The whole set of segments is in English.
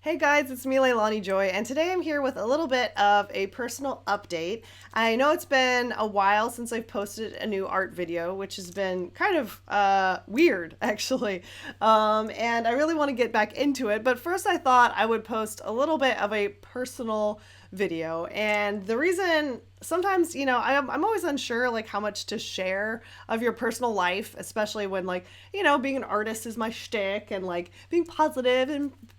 Hey guys, it's me, Leilani Joy, and today I'm here with a little bit of a personal update. I know it's been a while since I've posted a new art video, which has been kind of weird, actually, and I really want to get back into it. But first, I thought I would post a little bit of a personal video, and the reason sometimes I'm always unsure like how much to share of your personal life, especially when being an artist is my shtick and like being positive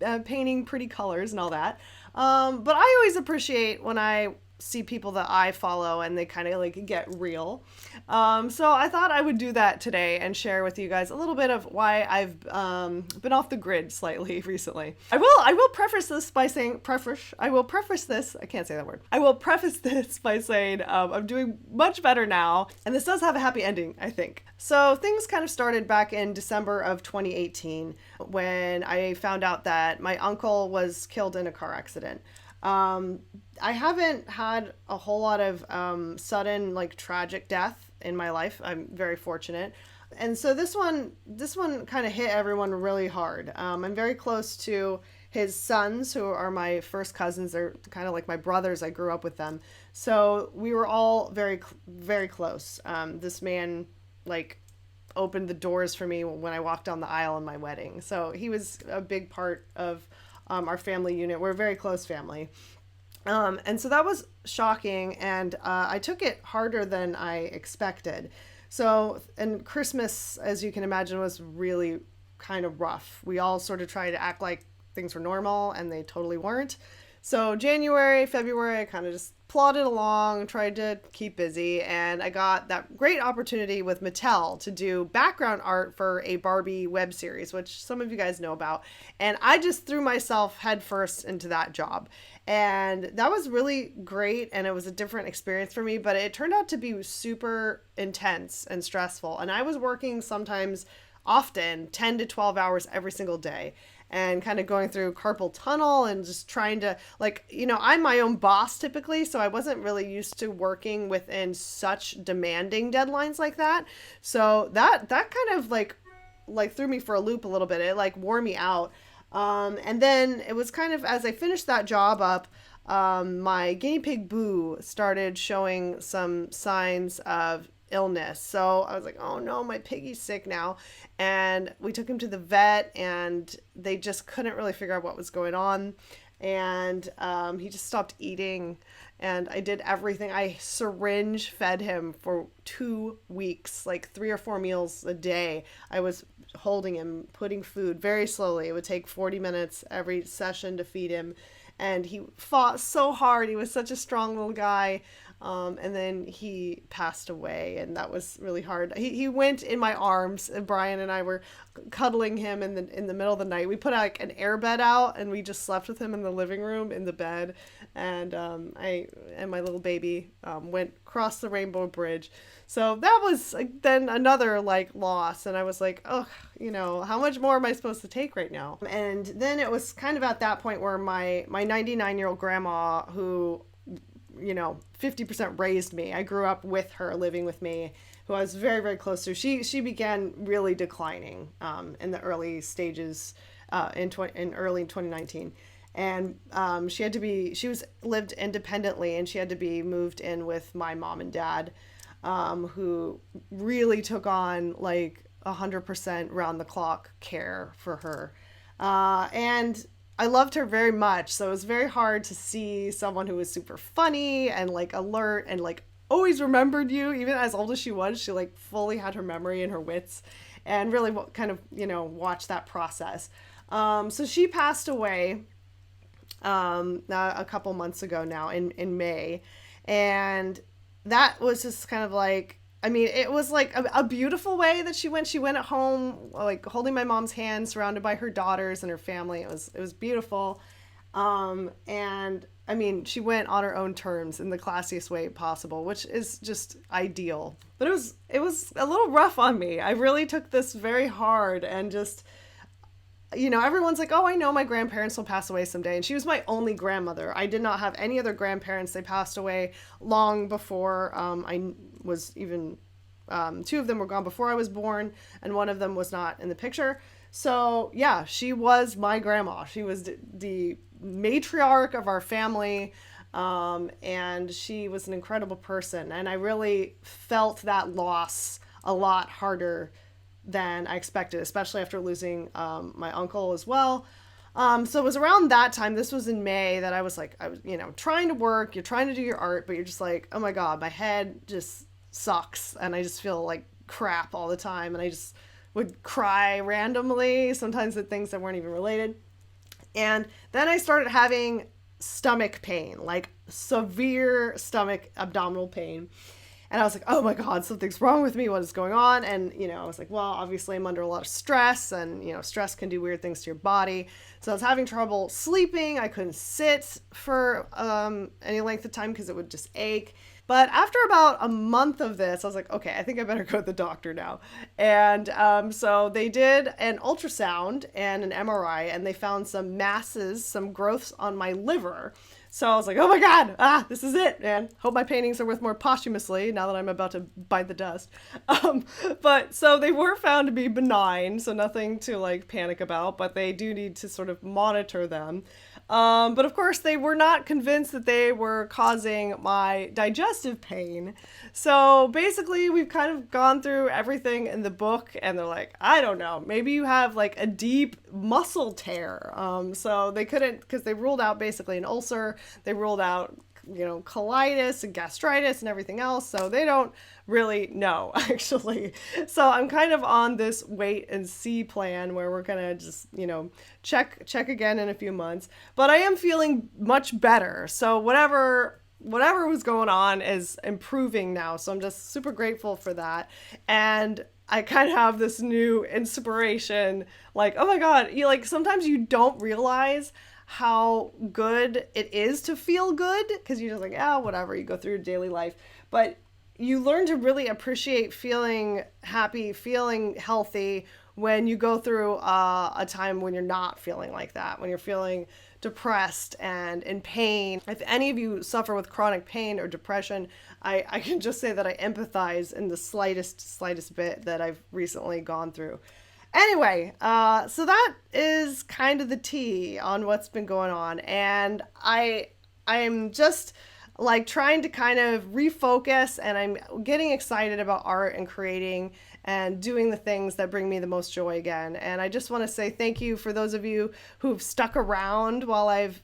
and painting pretty colors and all that. But I always appreciate when I see people that I follow and they kind of like get real. So I thought I would do that today and share with you guys a little bit of why I've been off the grid slightly recently. I will preface this by saying I will preface this. I can't say that word. I will preface this by saying I'm doing much better now, and this does have a happy ending, I think. So things kind of started back in December of 2018 when I found out that my uncle was killed in a car accident. I haven't had a whole lot of sudden like tragic death in my life. I'm very fortunate. And so this one kind of hit everyone really hard. I'm very close to his sons, who are my first cousins. They're kind of like my brothers. I grew up with them. So we were all very, very close. This man like opened the doors for me when I walked down the aisle in my wedding. So he was a big part of our family unit. We're a very close family. And so that was shocking, and I took it harder than I expected. So, and Christmas, as you can imagine, was really kind of rough. We all sort of tried to act like things were normal, and they totally weren't. So January, February, I kind of just plodded along, tried to keep busy, and I got that great opportunity with Mattel to do background art for a Barbie web series, which some of you guys know about. And I just threw myself headfirst into that job. And that was really great, and it was a different experience for me, but it turned out to be super intense and stressful. And I was working sometimes, often, 10 to 12 hours every single day, and kind of going through carpal tunnel and just trying to I'm my own boss typically, so I wasn't really used to working within such demanding deadlines like that. So that kind of like threw me for a loop a little bit. It like wore me out. And then it was kind of as I finished that job up, my guinea pig Boo started showing some signs of illness. So I was like, oh no, my piggy's sick now. And we took him to the vet, and they just couldn't really figure out what was going on. And he just stopped eating, and I did everything. I syringe fed him for 2 weeks, like 3 or 4 meals a day. I was holding him, putting food very slowly. It would take 40 minutes every session to feed him. And he fought so hard. He was such a strong little guy. And then he passed away, and that was really hard. He went in my arms, and Brian and I were cuddling him in the middle of the night. We put like an air bed out, and we just slept with him in the living room in the bed. And I and my little baby went across the Rainbow Bridge. So that was then another like loss, and I was like, oh, how much more am I supposed to take right now? And then it was kind of at that point where my 99-year-old grandma, who 50% raised me. I grew up with her, living with me, who I was very, very close to. She began really declining in the early stages in early 2019. And she lived independently, and she had to be moved in with my mom and dad, who really took on like 100% round the clock care for her. And I loved her very much, so it was very hard to see someone who was super funny and like alert and like always remembered you, even as old as she was. She like fully had her memory and her wits, and really kind of watched that process. So she passed away a couple months ago now in May, and that was just kind of like, it was like a beautiful way that she went. She went at home, like holding my mom's hand, surrounded by her daughters and her family. It was beautiful. And she went on her own terms in the classiest way possible, which is just ideal. But it was a little rough on me. I really took this very hard, and just, everyone's like, oh, I know my grandparents will pass away someday. And she was my only grandmother. I did not have any other grandparents. They passed away long before I was even, 2 of them were gone before I was born, and one of them was not in the picture. So yeah, she was my grandma. She was the matriarch of our family. And she was an incredible person. And I really felt that loss a lot harder than I expected, especially after losing my uncle as well. So it was around that time, this was in May, that I was like, I was, trying to work, you're trying to do your art, but you're just like, oh my God, my head just sucks. And I just feel like crap all the time. And I just would cry randomly, sometimes at things that weren't even related. And then I started having stomach pain, like severe stomach abdominal pain. And I was like, oh my God, something's wrong with me. What is going on? And, I was like, well, obviously I'm under a lot of stress, and, stress can do weird things to your body. So I was having trouble sleeping. I couldn't sit for any length of time because it would just ache. But after about a month of this, I was like, okay, I think I better go to the doctor now. And so they did an ultrasound and an MRI, and they found some masses, some growths on my liver. So I was like, oh my God, this is it, man. Hope my paintings are worth more posthumously now that I'm about to bite the dust. But so they were found to be benign, so nothing to like panic about, but they do need to sort of monitor them. But of course they were not convinced that they were causing my digestive pain. So basically we've kind of gone through everything in the book, and they're like, I don't know, maybe you have like a deep muscle tear. So they couldn't, because they ruled out basically an ulcer. They ruled out, colitis and gastritis and everything else. So they don't really know, actually. So I'm kind of on this wait and see plan where we're going to just, check again in a few months. But I am feeling much better. So whatever was going on is improving now. So I'm just super grateful for that. And I kind of have this new inspiration, like, oh my God, sometimes you don't realize how good it is to feel good, because you're just like, whatever, you go through your daily life. But you learn to really appreciate feeling happy, feeling healthy when you go through a time when you're not feeling like that, when you're feeling depressed and in pain. If any of you suffer with chronic pain or depression, I can just say that I empathize in the slightest bit that I've recently gone through. Anyway, so that is kind of the tea on what's been going on. And I'm just like trying to kind of refocus, and I'm getting excited about art and creating and doing the things that bring me the most joy again. And I just want to say thank you for those of you who've stuck around while I've,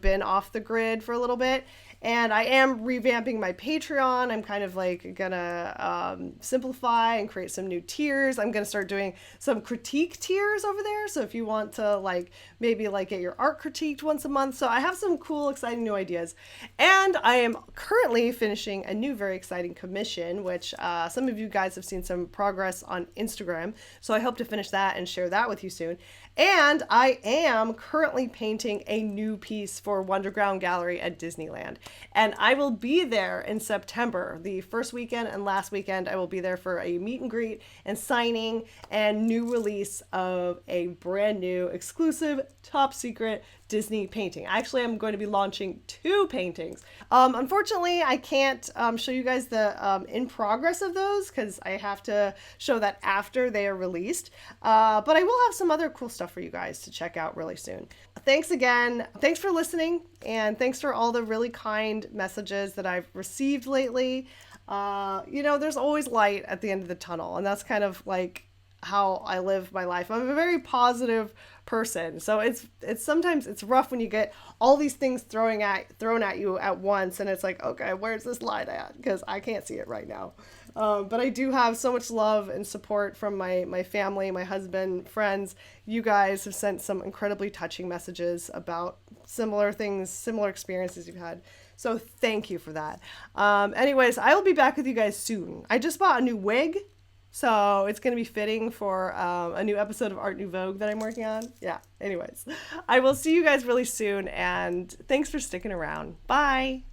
been off the grid for a little bit. And I am revamping my Patreon. I'm kind of like gonna simplify and create some new tiers. I'm gonna start doing some critique tiers over there. So if you want to maybe get your art critiqued once a month. So I have some cool, exciting new ideas. And I am currently finishing a new, very exciting commission, which some of you guys have seen some progress on Instagram. So I hope to finish that and share that with you soon. And I am currently painting a new piece for Wonderground Gallery at Disneyland. And I will be there in September. The first weekend and last weekend, I will be there for a meet and greet and signing and new release of a brand new, exclusive, top secret Disney painting. Actually, I'm going to be launching 2 paintings. Unfortunately, I can't show you guys the in progress of those because I have to show that after they are released. But I will have some other cool stuff for you guys to check out really soon. Thanks again. Thanks for listening, and thanks for all the really kind messages that I've received lately. There's always light at the end of the tunnel, and that's kind of like how I live my life. I'm a very positive person. So it's sometimes it's rough when you get all these things thrown at you at once, and it's like, okay, where's this light at? Because I can't see it right now. But I do have so much love and support from my family, my husband, friends. You guys have sent some incredibly touching messages about similar things, similar experiences you've had. So thank you for that. Anyways, I will be back with you guys soon. I just bought a new wig, so it's going to be fitting for a new episode of Art Nouveau that I'm working on. Yeah, anyways, I will see you guys really soon, and thanks for sticking around. Bye!